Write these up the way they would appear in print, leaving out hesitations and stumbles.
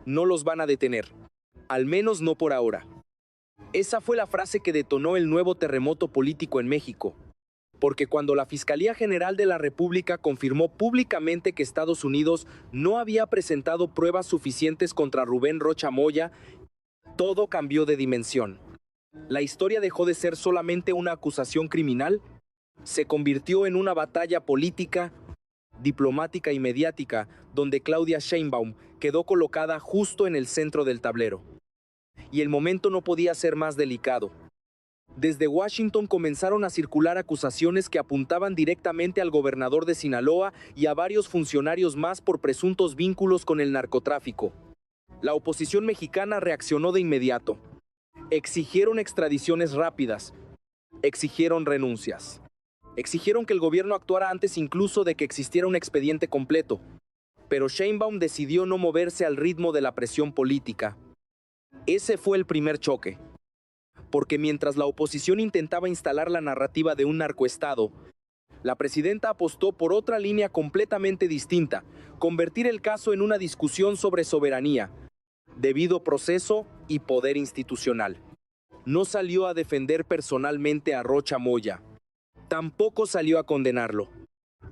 No los van a detener. Al menos no por ahora. Esa fue la frase que detonó el nuevo terremoto político en México. Porque cuando la Fiscalía General de la República confirmó públicamente que Estados Unidos no había presentado pruebas suficientes contra Rubén Rocha Moya, todo cambió de dimensión. La historia dejó de ser solamente una acusación criminal, se convirtió en una batalla política, diplomática y mediática, donde Claudia Sheinbaum quedó colocada justo en el centro del tablero. Y el momento no podía ser más delicado. Desde Washington comenzaron a circular acusaciones que apuntaban directamente al gobernador de Sinaloa y a varios funcionarios más por presuntos vínculos con el narcotráfico. La oposición mexicana reaccionó de inmediato. Exigieron extradiciones rápidas. Exigieron renuncias. Exigieron que el gobierno actuara antes incluso de que existiera un expediente completo. Pero Sheinbaum decidió no moverse al ritmo de la presión política. Ese fue el primer choque. Porque mientras la oposición intentaba instalar la narrativa de un narcoestado, la presidenta apostó por otra línea completamente distinta, convertir el caso en una discusión sobre soberanía, debido proceso y poder institucional. No salió a defender personalmente a Rocha Moya. Tampoco salió a condenarlo.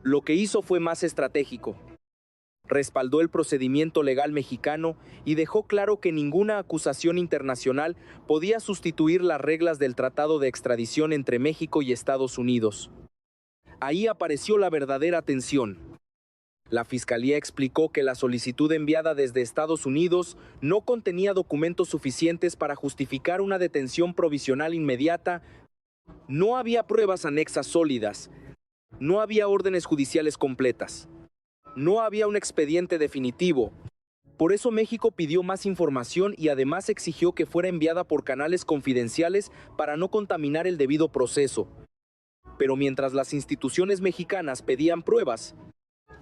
Lo que hizo fue más estratégico. Respaldó el procedimiento legal mexicano y dejó claro que ninguna acusación internacional podía sustituir las reglas del Tratado de Extradición entre México y Estados Unidos. Ahí apareció la verdadera tensión. La Fiscalía explicó que la solicitud enviada desde Estados Unidos no contenía documentos suficientes para justificar una detención provisional inmediata. No había pruebas anexas sólidas. No había órdenes judiciales completas. No había un expediente definitivo. Por eso México pidió más información y además exigió que fuera enviada por canales confidenciales para no contaminar el debido proceso. Pero mientras las instituciones mexicanas pedían pruebas,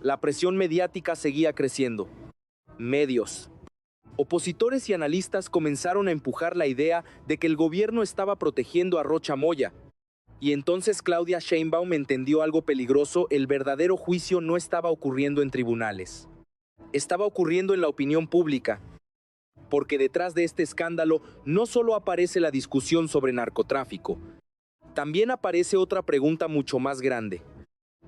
la presión mediática seguía creciendo. Medios, opositores y analistas comenzaron a empujar la idea de que el gobierno estaba protegiendo a Rocha Moya. Y entonces Claudia Sheinbaum entendió algo peligroso: el verdadero juicio no estaba ocurriendo en tribunales. Estaba ocurriendo en la opinión pública. Porque detrás de este escándalo no solo aparece la discusión sobre narcotráfico, también aparece otra pregunta mucho más grande.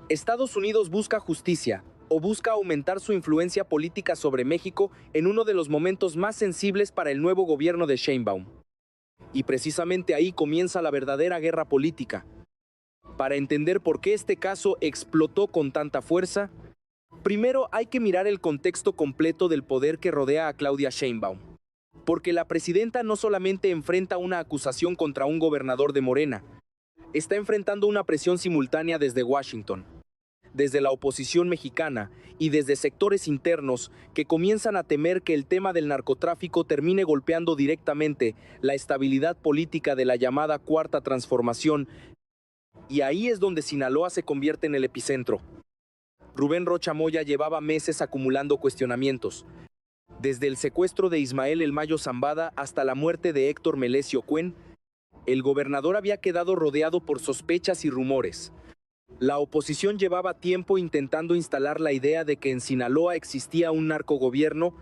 ¿Estados Unidos busca justicia o busca aumentar su influencia política sobre México en uno de los momentos más sensibles para el nuevo gobierno de Sheinbaum? Y precisamente ahí comienza la verdadera guerra política. Para entender por qué este caso explotó con tanta fuerza, primero hay que mirar el contexto completo del poder que rodea a Claudia Sheinbaum. Porque la presidenta no solamente enfrenta una acusación contra un gobernador de Morena, está enfrentando una presión simultánea desde Washington, desde la oposición mexicana y desde sectores internos que comienzan a temer que el tema del narcotráfico termine golpeando directamente la estabilidad política de la llamada Cuarta Transformación. Y ahí es donde Sinaloa se convierte en el epicentro. Rubén Rocha Moya llevaba meses acumulando cuestionamientos, desde el secuestro de Ismael El Mayo Zambada hasta la muerte de Héctor Melesio Cuen. El gobernador había quedado rodeado por sospechas y rumores. La oposición llevaba tiempo intentando instalar la idea de que en Sinaloa existía un narcogobierno,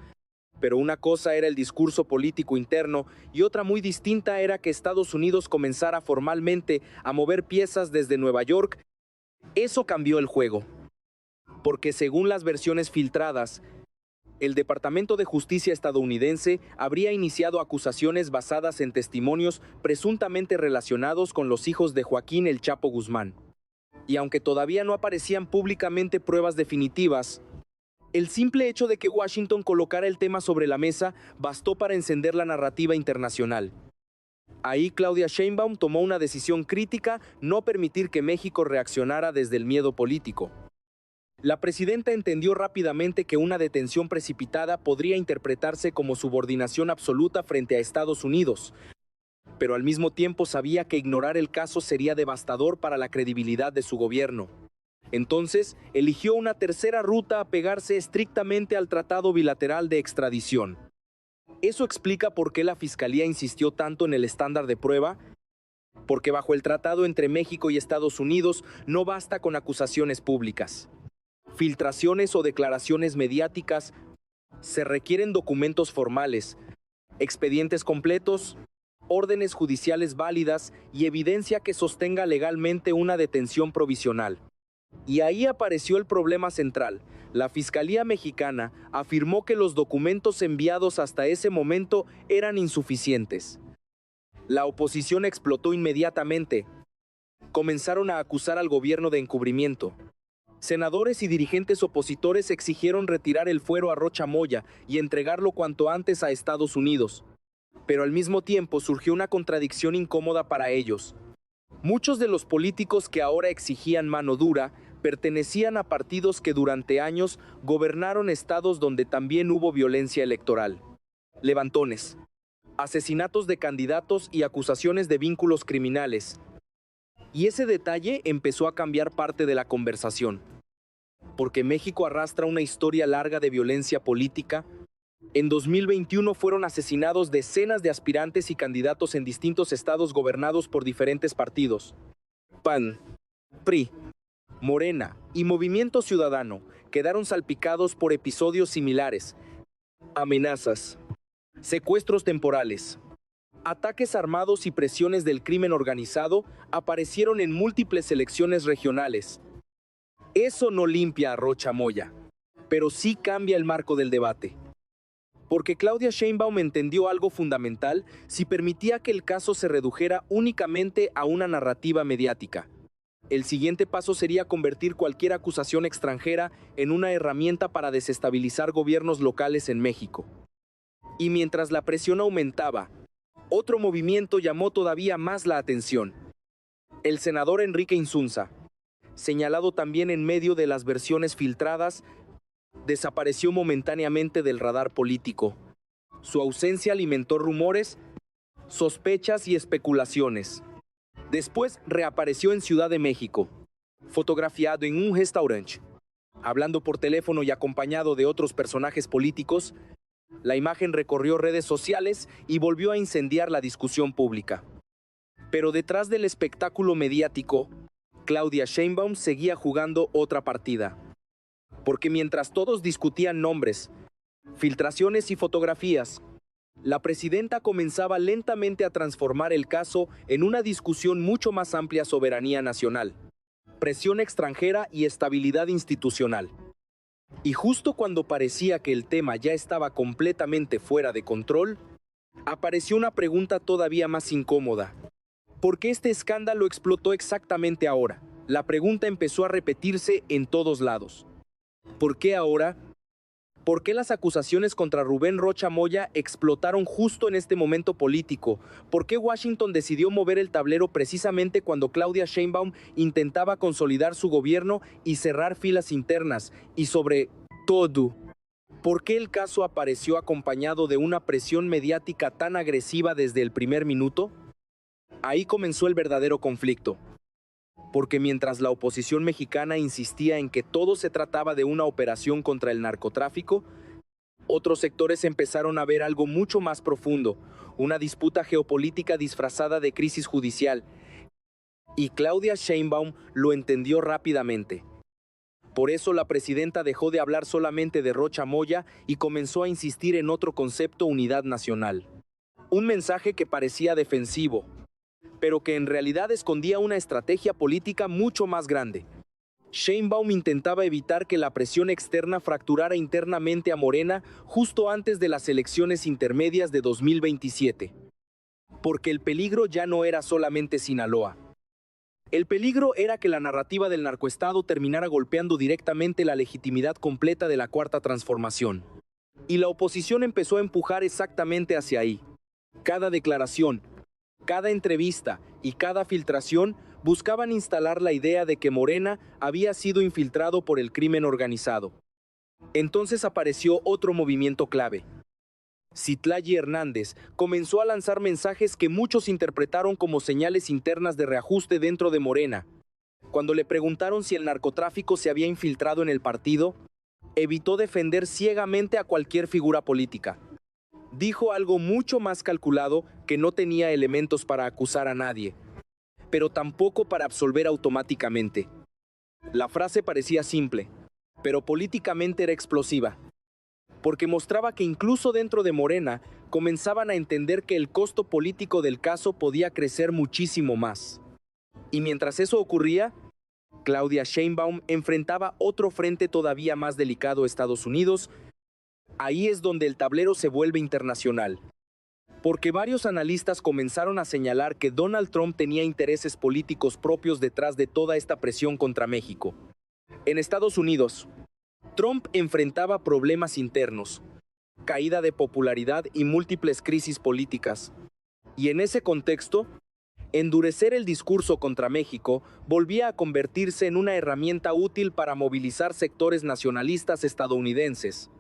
pero una cosa era el discurso político interno y otra muy distinta era que Estados Unidos comenzara formalmente a mover piezas desde Nueva York. Eso cambió el juego, porque según las versiones filtradas, el Departamento de Justicia estadounidense habría iniciado acusaciones basadas en testimonios presuntamente relacionados con los hijos de Joaquín El Chapo Guzmán. Y aunque todavía no aparecían públicamente pruebas definitivas, el simple hecho de que Washington colocara el tema sobre la mesa bastó para encender la narrativa internacional. Ahí Claudia Sheinbaum tomó una decisión crítica: no permitir que México reaccionara desde el miedo político. La presidenta entendió rápidamente que una detención precipitada podría interpretarse como subordinación absoluta frente a Estados Unidos, pero al mismo tiempo sabía que ignorar el caso sería devastador para la credibilidad de su gobierno. Entonces, eligió una tercera ruta: apegarse estrictamente al tratado bilateral de extradición. Eso explica por qué la Fiscalía insistió tanto en el estándar de prueba, porque bajo el tratado entre México y Estados Unidos no basta con acusaciones públicas. Filtraciones o declaraciones mediáticas Se requieren documentos formales, expedientes completos, órdenes judiciales válidas y evidencia que sostenga legalmente una detención provisional. Y ahí apareció el problema central. La Fiscalía Mexicana afirmó que los documentos enviados hasta ese momento eran insuficientes. La oposición explotó inmediatamente. Comenzaron a acusar al gobierno de encubrimiento. Senadores y dirigentes opositores exigieron retirar el fuero a Rocha Moya y entregarlo cuanto antes a Estados Unidos. Pero al mismo tiempo surgió una contradicción incómoda para ellos. Muchos de los políticos que ahora exigían mano dura pertenecían a partidos que durante años gobernaron estados donde también hubo violencia electoral. Levantones, asesinatos de candidatos y acusaciones de vínculos criminales. Y ese detalle empezó a cambiar parte de la conversación. Porque México arrastra una historia larga de violencia política. En 2021 fueron asesinados decenas de aspirantes y candidatos en distintos estados gobernados por diferentes partidos. PAN, PRI, Morena y Movimiento Ciudadano quedaron salpicados por episodios similares. Amenazas, secuestros temporales, ataques armados y presiones del crimen organizado aparecieron en múltiples elecciones regionales. Eso no limpia a Rocha Moya, pero sí cambia el marco del debate. Porque Claudia Sheinbaum entendió algo fundamental si permitía que el caso se redujera únicamente a una narrativa mediática. El siguiente paso sería convertir cualquier acusación extranjera en una herramienta para desestabilizar gobiernos locales en México. Y mientras la presión aumentaba, otro movimiento llamó todavía más la atención. El senador Enrique Insunza, señalado también en medio de las versiones filtradas, desapareció momentáneamente del radar político. Su ausencia alimentó rumores, sospechas y especulaciones. Después reapareció en Ciudad de México, fotografiado en un restaurante. Hablando por teléfono y acompañado de otros personajes políticos, la imagen recorrió redes sociales y volvió a incendiar la discusión pública. Pero detrás del espectáculo mediático, Claudia Sheinbaum seguía jugando otra partida. Porque mientras todos discutían nombres, filtraciones y fotografías, la presidenta comenzaba lentamente a transformar el caso en una discusión mucho más amplia: soberanía nacional, presión extranjera y estabilidad institucional. Y justo cuando parecía que el tema ya estaba completamente fuera de control, apareció una pregunta todavía más incómoda. ¿Por qué este escándalo explotó exactamente ahora? La pregunta empezó a repetirse en todos lados. ¿Por qué ahora? ¿Por qué las acusaciones contra Rubén Rocha Moya explotaron justo en este momento político? ¿Por qué Washington decidió mover el tablero precisamente cuando Claudia Sheinbaum intentaba consolidar su gobierno y cerrar filas internas? Y sobre todo, ¿por qué el caso apareció acompañado de una presión mediática tan agresiva desde el primer minuto? Ahí comenzó el verdadero conflicto. Porque mientras la oposición mexicana insistía en que todo se trataba de una operación contra el narcotráfico, otros sectores empezaron a ver algo mucho más profundo, una disputa geopolítica disfrazada de crisis judicial. Y Claudia Sheinbaum lo entendió rápidamente. Por eso la presidenta dejó de hablar solamente de Rocha Moya y comenzó a insistir en otro concepto: unidad nacional. Un mensaje que parecía defensivo, pero que en realidad escondía una estrategia política mucho más grande. Sheinbaum intentaba evitar que la presión externa fracturara internamente a Morena justo antes de las elecciones intermedias de 2027. Porque el peligro ya no era solamente Sinaloa. El peligro era que la narrativa del narcoestado terminara golpeando directamente la legitimidad completa de la Cuarta Transformación. Y la oposición empezó a empujar exactamente hacia ahí. Cada declaración, cada entrevista y cada filtración buscaban instalar la idea de que Morena había sido infiltrado por el crimen organizado. Entonces apareció otro movimiento clave. Citlali Hernández comenzó a lanzar mensajes que muchos interpretaron como señales internas de reajuste dentro de Morena. Cuando le preguntaron si el narcotráfico se había infiltrado en el partido, evitó defender ciegamente a cualquier figura política. Dijo algo mucho más calculado, que no tenía elementos para acusar a nadie, pero tampoco para absolver automáticamente. La frase parecía simple, pero políticamente era explosiva. porque mostraba que incluso dentro de Morena comenzaban a entender que el costo político del caso podía crecer muchísimo más. Y mientras eso ocurría, Claudia Sheinbaum enfrentaba otro frente todavía más delicado a Estados Unidos. Ahí es donde el tablero se vuelve internacional, porque varios analistas comenzaron a señalar que Donald Trump tenía intereses políticos propios detrás de toda esta presión contra México. En Estados Unidos, Trump enfrentaba problemas internos, caída de popularidad y múltiples crisis políticas. Y en ese contexto, endurecer el discurso contra México volvía a convertirse en una herramienta útil para movilizar sectores nacionalistas estadounidenses.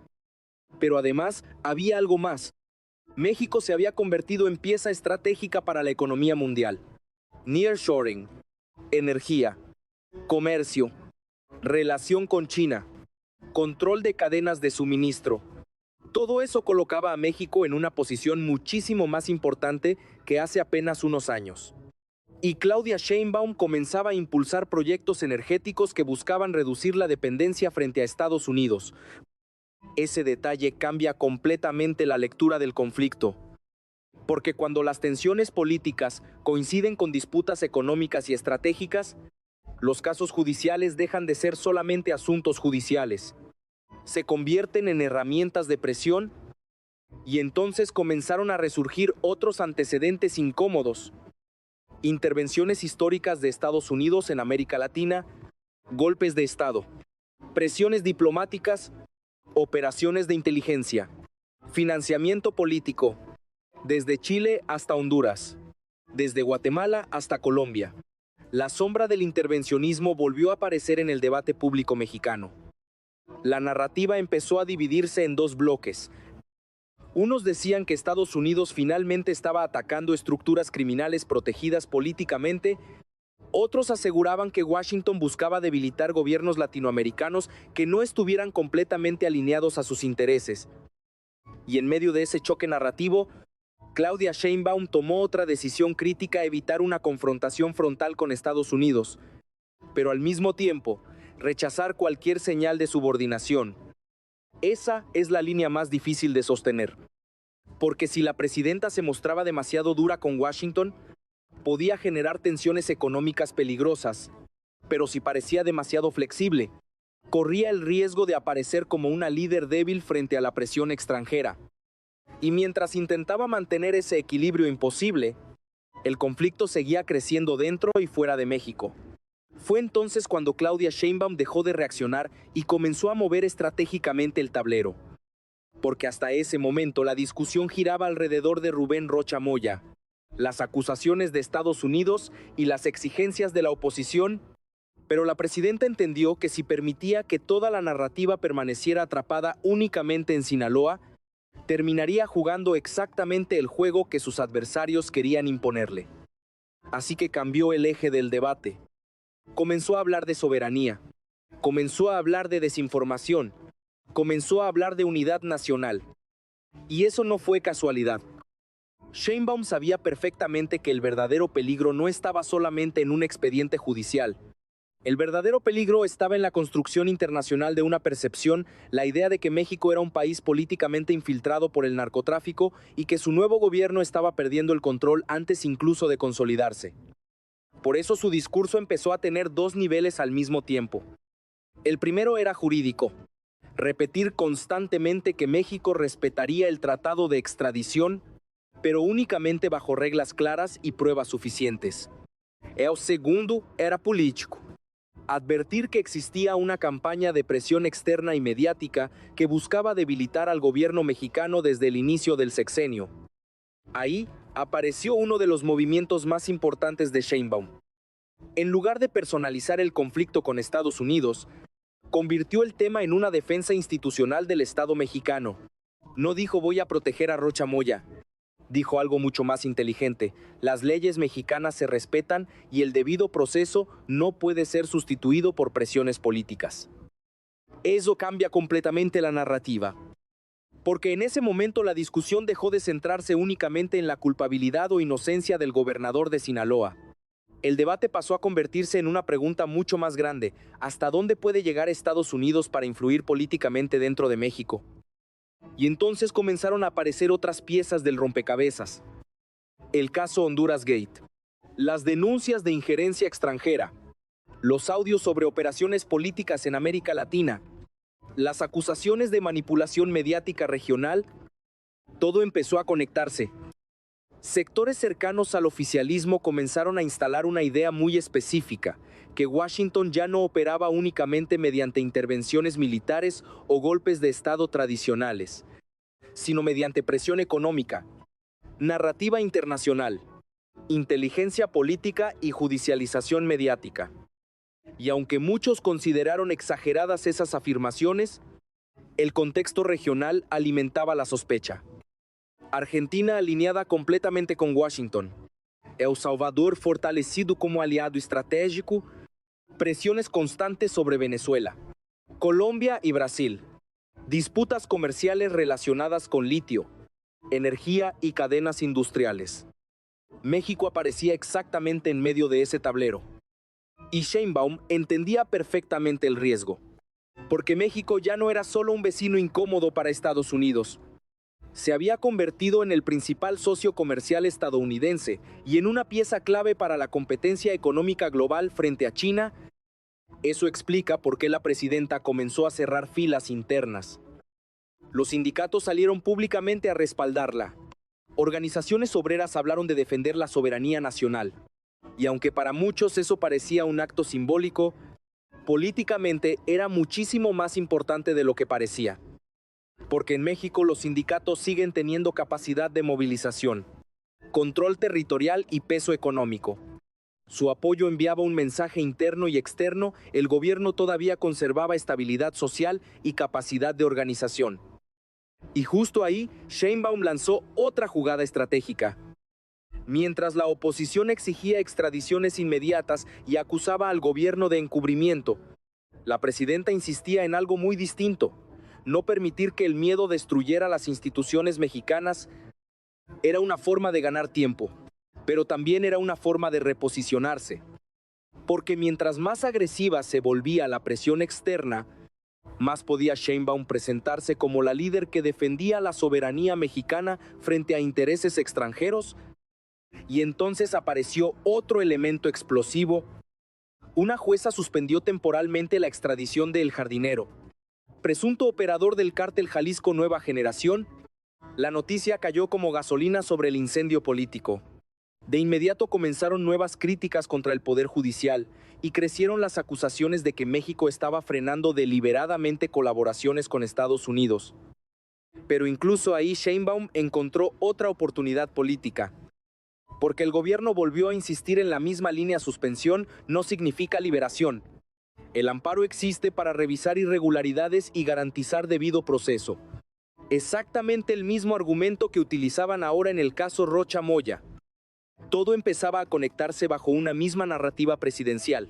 Pero además, había algo más. México se había convertido en pieza estratégica para la economía mundial. Nearshoring, energía, comercio, relación con China, control de cadenas de suministro. Todo eso colocaba a México en una posición muchísimo más importante que hace apenas unos años. Y Claudia Sheinbaum comenzaba a impulsar proyectos energéticos que buscaban reducir la dependencia frente a Estados Unidos. Ese detalle cambia completamente la lectura del conflicto, porque cuando las tensiones políticas coinciden con disputas económicas y estratégicas, los casos judiciales dejan de ser solamente asuntos judiciales. Se convierten en herramientas de presión y entonces comenzaron a resurgir otros antecedentes incómodos. Intervenciones históricas de Estados Unidos en América Latina, golpes de Estado, presiones diplomáticas, operaciones de inteligencia, financiamiento político, desde Chile hasta Honduras, desde Guatemala hasta Colombia. La sombra del intervencionismo volvió a aparecer en el debate público mexicano. La narrativa empezó a dividirse en dos bloques. Unos decían que Estados Unidos finalmente estaba atacando estructuras criminales protegidas políticamente. Otros aseguraban que Washington buscaba debilitar gobiernos latinoamericanos que no estuvieran completamente alineados a sus intereses. Y en medio de ese choque narrativo, Claudia Sheinbaum tomó otra decisión crítica: evitar una confrontación frontal con Estados Unidos, pero al mismo tiempo, rechazar cualquier señal de subordinación. Esa es la línea más difícil de sostener, porque si la presidenta se mostraba demasiado dura con Washington, podía generar tensiones económicas peligrosas, pero si parecía demasiado flexible, corría el riesgo de aparecer como una líder débil frente a la presión extranjera. Y mientras intentaba mantener ese equilibrio imposible, el conflicto seguía creciendo dentro y fuera de México. Fue entonces cuando Claudia Sheinbaum dejó de reaccionar y comenzó a mover estratégicamente el tablero. Porque hasta ese momento la discusión giraba alrededor de Rubén Rocha Moya, las acusaciones de Estados Unidos y las exigencias de la oposición, pero la presidenta entendió que si permitía que toda la narrativa permaneciera atrapada únicamente en Sinaloa, terminaría jugando exactamente el juego que sus adversarios querían imponerle. Así que cambió el eje del debate. Comenzó a hablar de soberanía, comenzó a hablar de desinformación, comenzó a hablar de unidad nacional. Y eso no fue casualidad. Sheinbaum sabía perfectamente que el verdadero peligro no estaba solamente en un expediente judicial. El verdadero peligro estaba en la construcción internacional de una percepción, la idea de que México era un país políticamente infiltrado por el narcotráfico y que su nuevo gobierno estaba perdiendo el control antes incluso de consolidarse. Por eso su discurso empezó a tener dos niveles al mismo tiempo. El primero era jurídico: repetir constantemente que México respetaría el tratado de extradición, pero únicamente bajo reglas claras y pruebas suficientes. El segundo era político: advertir que existía una campaña de presión externa y mediática que buscaba debilitar al gobierno mexicano desde el inicio del sexenio. Ahí apareció uno de los movimientos más importantes de Sheinbaum. En lugar de personalizar el conflicto con Estados Unidos, convirtió el tema en una defensa institucional del Estado mexicano. No dijo voy a proteger a Rocha Moya. Dijo algo mucho más inteligente: las leyes mexicanas se respetan y el debido proceso no puede ser sustituido por presiones políticas. Eso cambia completamente la narrativa, porque en ese momento la discusión dejó de centrarse únicamente en la culpabilidad o inocencia del gobernador de Sinaloa. El debate pasó a convertirse en una pregunta mucho más grande: ¿hasta dónde puede llegar Estados Unidos para influir políticamente dentro de México? Y entonces comenzaron a aparecer otras piezas del rompecabezas. El caso Honduras Gate, las denuncias de injerencia extranjera, los audios sobre operaciones políticas en América Latina, las acusaciones de manipulación mediática regional, todo empezó a conectarse. Sectores cercanos al oficialismo comenzaron a instalar una idea muy específica, que Washington ya no operaba únicamente mediante intervenciones militares o golpes de Estado tradicionales, sino mediante presión económica, narrativa internacional, inteligencia política y judicialización mediática. Y aunque muchos consideraron exageradas esas afirmaciones, el contexto regional alimentaba la sospecha. Argentina alineada completamente con Washington, El Salvador fortalecido como aliado estratégico, presiones constantes sobre Venezuela, Colombia y Brasil, disputas comerciales relacionadas con litio, energía y cadenas industriales. México aparecía exactamente en medio de ese tablero. Y Sheinbaum entendía perfectamente el riesgo, porque México ya no era solo un vecino incómodo para Estados Unidos. Se había convertido en el principal socio comercial estadounidense y en una pieza clave para la competencia económica global frente a China. Eso explica por qué la presidenta comenzó a cerrar filas internas. Los sindicatos salieron públicamente a respaldarla. Organizaciones obreras hablaron de defender la soberanía nacional. Y aunque para muchos eso parecía un acto simbólico, políticamente era muchísimo más importante de lo que parecía. Porque en México los sindicatos siguen teniendo capacidad de movilización, control territorial y peso económico. Su apoyo enviaba un mensaje interno y externo, el gobierno todavía conservaba estabilidad social y capacidad de organización. Y justo ahí, Sheinbaum lanzó otra jugada estratégica. Mientras la oposición exigía extradiciones inmediatas y acusaba al gobierno de encubrimiento, la presidenta insistía en algo muy distinto: no permitir que el miedo destruyera las instituciones mexicanas. Era una forma de ganar tiempo, pero también era una forma de reposicionarse. Porque mientras más agresiva se volvía la presión externa, más podía Sheinbaum presentarse como la líder que defendía la soberanía mexicana frente a intereses extranjeros. Y entonces apareció otro elemento explosivo. Una jueza suspendió temporalmente la extradición de El Jardinero, presunto operador del cártel Jalisco Nueva Generación. La noticia cayó como gasolina sobre el incendio político. De inmediato comenzaron nuevas críticas contra el Poder Judicial y crecieron las acusaciones de que México estaba frenando deliberadamente colaboraciones con Estados Unidos. Pero incluso ahí Sheinbaum encontró otra oportunidad política. Porque el gobierno volvió a insistir en la misma línea: suspensión no significa liberación. El amparo existe para revisar irregularidades y garantizar debido proceso. Exactamente el mismo argumento que utilizaban ahora en el caso Rocha Moya. Todo empezaba a conectarse bajo una misma narrativa presidencial.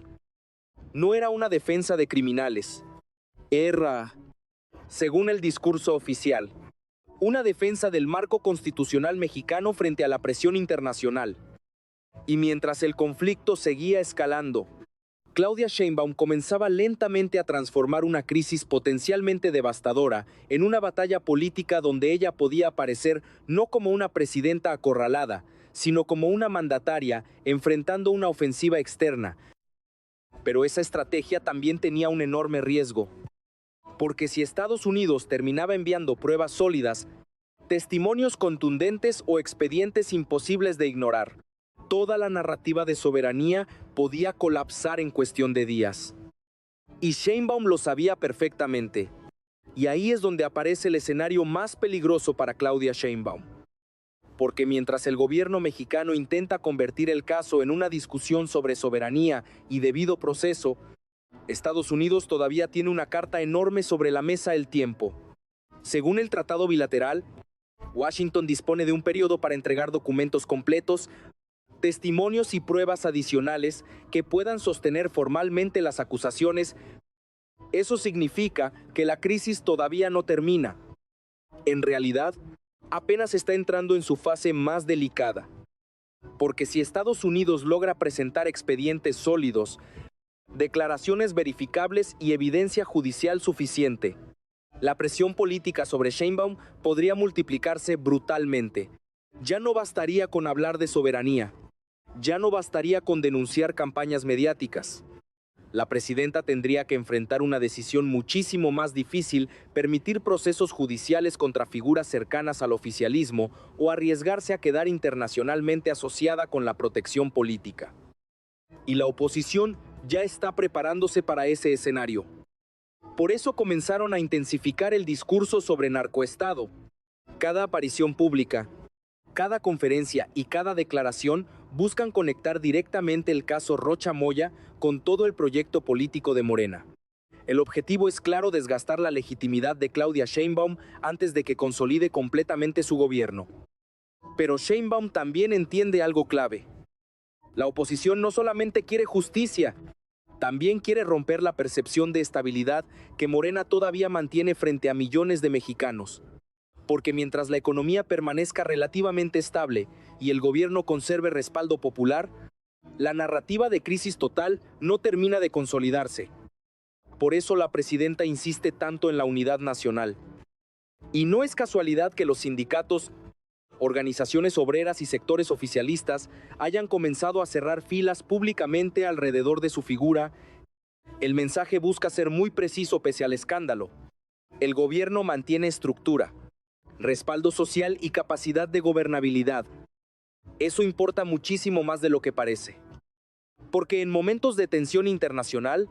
No era una defensa de criminales. Era, según el discurso oficial, una defensa del marco constitucional mexicano frente a la presión internacional. Y mientras el conflicto seguía escalando, Claudia Sheinbaum comenzaba lentamente a transformar una crisis potencialmente devastadora en una batalla política donde ella podía aparecer no como una presidenta acorralada, sino como una mandataria enfrentando una ofensiva externa. Pero esa estrategia también tenía un enorme riesgo. Porque si Estados Unidos terminaba enviando pruebas sólidas, testimonios contundentes o expedientes imposibles de ignorar, toda la narrativa de soberanía podía colapsar en cuestión de días. Y Sheinbaum lo sabía perfectamente. Y ahí es donde aparece el escenario más peligroso para Claudia Sheinbaum. Porque mientras el gobierno mexicano intenta convertir el caso en una discusión sobre soberanía y debido proceso, Estados Unidos todavía tiene una carta enorme sobre la mesa: el tiempo. Según el tratado bilateral, Washington dispone de un periodo para entregar documentos completos, testimonios y pruebas adicionales que puedan sostener formalmente las acusaciones. Eso significa que la crisis todavía no termina. En realidad, apenas está entrando en su fase más delicada. Porque si Estados Unidos logra presentar expedientes sólidos, declaraciones verificables y evidencia judicial suficiente, La presión política sobre Sheinbaum podría multiplicarse brutalmente. Ya no bastaría con hablar de soberanía. Ya no bastaría con denunciar campañas mediáticas. La presidenta tendría que enfrentar una decisión muchísimo más difícil, permitir procesos judiciales contra figuras cercanas al oficialismo o arriesgarse a quedar internacionalmente asociada con la protección política. Y la oposición ya está preparándose para ese escenario. Por eso comenzaron a intensificar el discurso sobre narcoestado. Cada aparición pública, cada conferencia y cada declaración buscan conectar directamente el caso Rocha Moya con todo el proyecto político de Morena. El objetivo es claro: desgastar la legitimidad de Claudia Sheinbaum antes de que consolide completamente su gobierno. Pero Sheinbaum también entiende algo clave. La oposición no solamente quiere justicia, también quiere romper la percepción de estabilidad que Morena todavía mantiene frente a millones de mexicanos. Porque mientras la economía permanezca relativamente estable y el gobierno conserve respaldo popular, la narrativa de crisis total no termina de consolidarse. Por eso la presidenta insiste tanto en la unidad nacional. Y no es casualidad que los sindicatos, organizaciones obreras y sectores oficialistas hayan comenzado a cerrar filas públicamente alrededor de su figura. El mensaje busca ser muy preciso pese al escándalo. El gobierno mantiene estructura, respaldo social y capacidad de gobernabilidad. Eso importa muchísimo más de lo que parece. Porque en momentos de tensión internacional,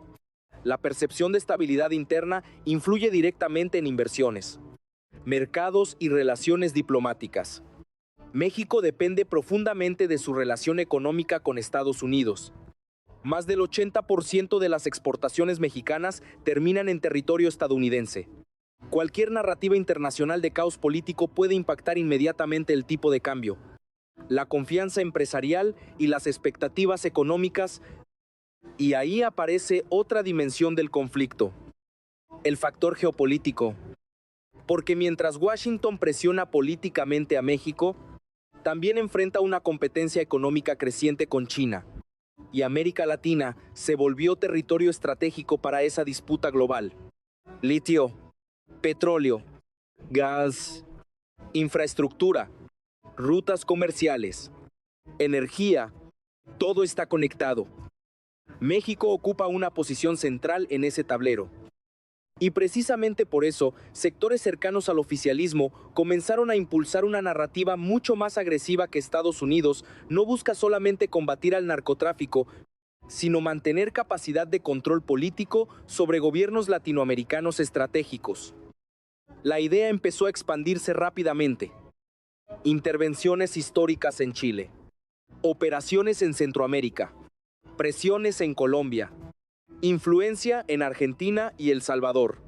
la percepción de estabilidad interna influye directamente en inversiones, mercados y relaciones diplomáticas. México depende profundamente de su relación económica con Estados Unidos. Más del 80% de las exportaciones mexicanas terminan en territorio estadounidense. Cualquier narrativa internacional de caos político puede impactar inmediatamente el tipo de cambio, la confianza empresarial y las expectativas económicas. Y ahí aparece otra dimensión del conflicto: el factor geopolítico. Porque mientras Washington presiona políticamente a México, también enfrenta una competencia económica creciente con China. Y América Latina se volvió territorio estratégico para esa disputa global. Litio, petróleo, gas, infraestructura, rutas comerciales, energía, todo está conectado. México ocupa una posición central en ese tablero. Y precisamente por eso, sectores cercanos al oficialismo comenzaron a impulsar una narrativa mucho más agresiva que Estados Unidos no busca solamente combatir al narcotráfico, sino mantener capacidad de control político sobre gobiernos latinoamericanos estratégicos. La idea empezó a expandirse rápidamente. Intervenciones históricas en Chile, operaciones en Centroamérica, presiones en Colombia, influencia en Argentina y El Salvador.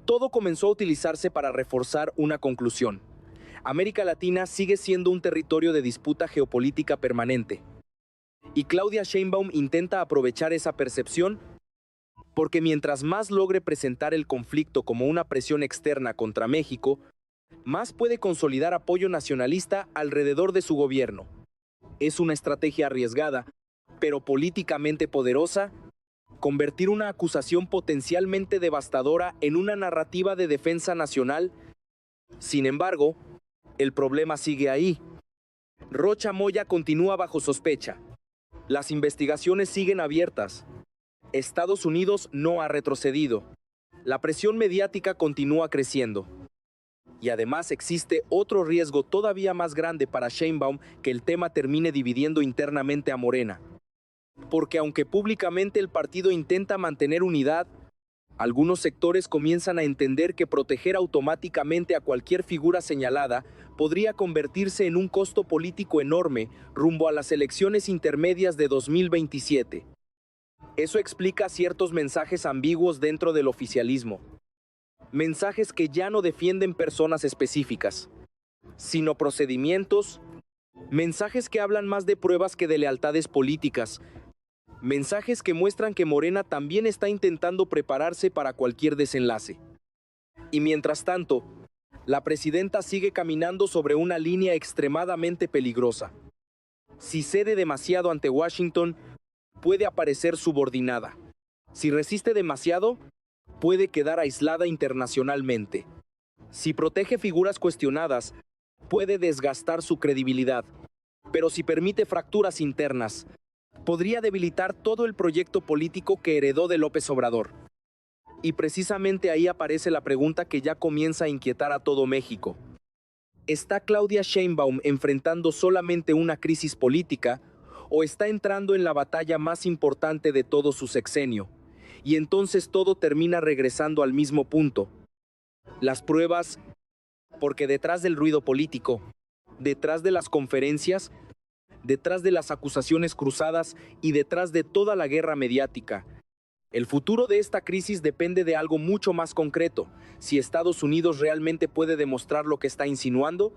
Todo comenzó a utilizarse para reforzar una conclusión: América Latina sigue siendo un territorio de disputa geopolítica permanente. Y Claudia Sheinbaum intenta aprovechar esa percepción porque mientras más logre presentar el conflicto como una presión externa contra México, más puede consolidar apoyo nacionalista alrededor de su gobierno. Es una estrategia arriesgada, pero políticamente poderosa: convertir una acusación potencialmente devastadora en una narrativa de defensa nacional. Sin embargo, el problema sigue ahí. Rocha Moya continúa bajo sospecha. Las investigaciones siguen abiertas. Estados Unidos no ha retrocedido. La presión mediática continúa creciendo. Y además existe otro riesgo todavía más grande para Sheinbaum: que el tema termine dividiendo internamente a Morena. Porque aunque públicamente el partido intenta mantener unidad, algunos sectores comienzan a entender que proteger automáticamente a cualquier figura señalada podría convertirse en un costo político enorme rumbo a las elecciones intermedias de 2027. Eso explica ciertos mensajes ambiguos dentro del oficialismo. Mensajes que ya no defienden personas específicas, sino procedimientos. Mensajes que hablan más de pruebas que de lealtades políticas. Mensajes que muestran que Morena también está intentando prepararse para cualquier desenlace. Y mientras tanto, la presidenta sigue caminando sobre una línea extremadamente peligrosa. Si cede demasiado ante Washington, puede aparecer subordinada. Si resiste demasiado, puede quedar aislada internacionalmente. Si protege figuras cuestionadas, puede desgastar su credibilidad. Pero si permite fracturas internas, podría debilitar todo el proyecto político que heredó de López Obrador. Y precisamente ahí aparece la pregunta que ya comienza a inquietar a todo México. ¿Está Claudia Sheinbaum enfrentando solamente una crisis política o está entrando en la batalla más importante de todo su sexenio? Y entonces todo termina regresando al mismo punto. Las pruebas, porque detrás del ruido político, detrás de las conferencias, detrás de las acusaciones cruzadas y detrás de toda la guerra mediática, el futuro de esta crisis depende de algo mucho más concreto. Si Estados Unidos realmente puede demostrar lo que está insinuando,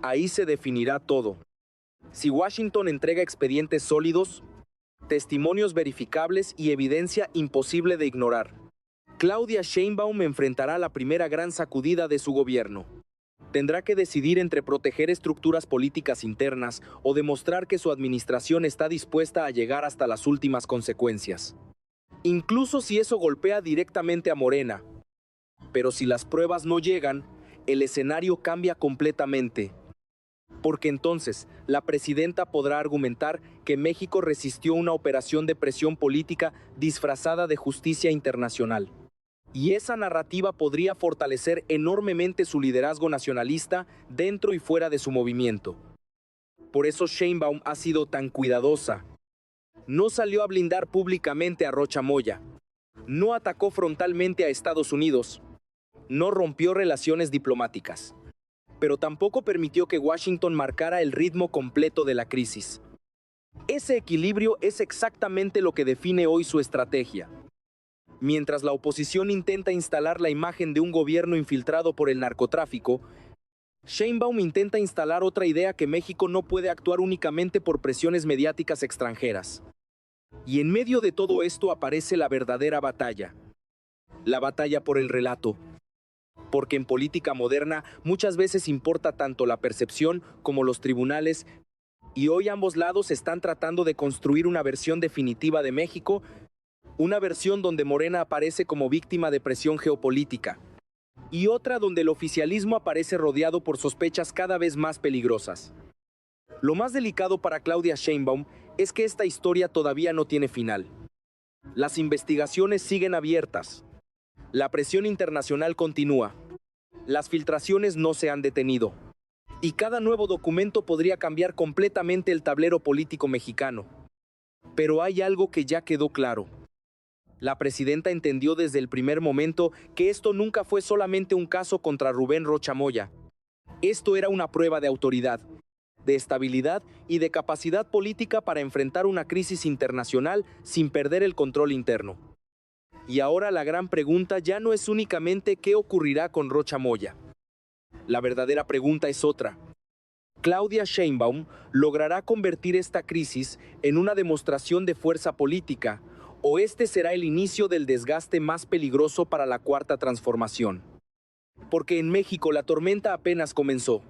ahí se definirá todo. Si Washington entrega expedientes sólidos, testimonios verificables y evidencia imposible de ignorar, Claudia Sheinbaum enfrentará la primera gran sacudida de su gobierno. Tendrá que decidir entre proteger estructuras políticas internas o demostrar que su administración está dispuesta a llegar hasta las últimas consecuencias. Incluso si eso golpea directamente a Morena. Pero si las pruebas no llegan, el escenario cambia completamente. Porque entonces, la presidenta podrá argumentar que México resistió una operación de presión política disfrazada de justicia internacional. Y esa narrativa podría fortalecer enormemente su liderazgo nacionalista dentro y fuera de su movimiento. Por eso Sheinbaum ha sido tan cuidadosa. No salió a blindar públicamente a Rocha Moya. No atacó frontalmente a Estados Unidos. No rompió relaciones diplomáticas. Pero tampoco permitió que Washington marcara el ritmo completo de la crisis. Ese equilibrio es exactamente lo que define hoy su estrategia. Mientras la oposición intenta instalar la imagen de un gobierno infiltrado por el narcotráfico, Sheinbaum intenta instalar otra idea: que México no puede actuar únicamente por presiones mediáticas extranjeras. Y en medio de todo esto aparece la verdadera batalla. La batalla por el relato. Porque en política moderna muchas veces importa tanto la percepción como los tribunales, y hoy ambos lados están tratando de construir una versión definitiva de México, una versión donde Morena aparece como víctima de presión geopolítica, y otra donde el oficialismo aparece rodeado por sospechas cada vez más peligrosas. Lo más delicado para Claudia Sheinbaum es que esta historia todavía no tiene final. Las investigaciones siguen abiertas. La presión internacional continúa. Las filtraciones no se han detenido. Y cada nuevo documento podría cambiar completamente el tablero político mexicano. Pero hay algo que ya quedó claro. La presidenta entendió desde el primer momento que esto nunca fue solamente un caso contra Rubén Rocha Moya. Esto era una prueba de autoridad, de estabilidad y de capacidad política para enfrentar una crisis internacional sin perder el control interno. Y ahora la gran pregunta ya no es únicamente qué ocurrirá con Rocha Moya. La verdadera pregunta es otra. ¿Claudia Sheinbaum logrará convertir esta crisis en una demostración de fuerza política, o este será el inicio del desgaste más peligroso para la Cuarta Transformación? Porque en México la tormenta apenas comenzó.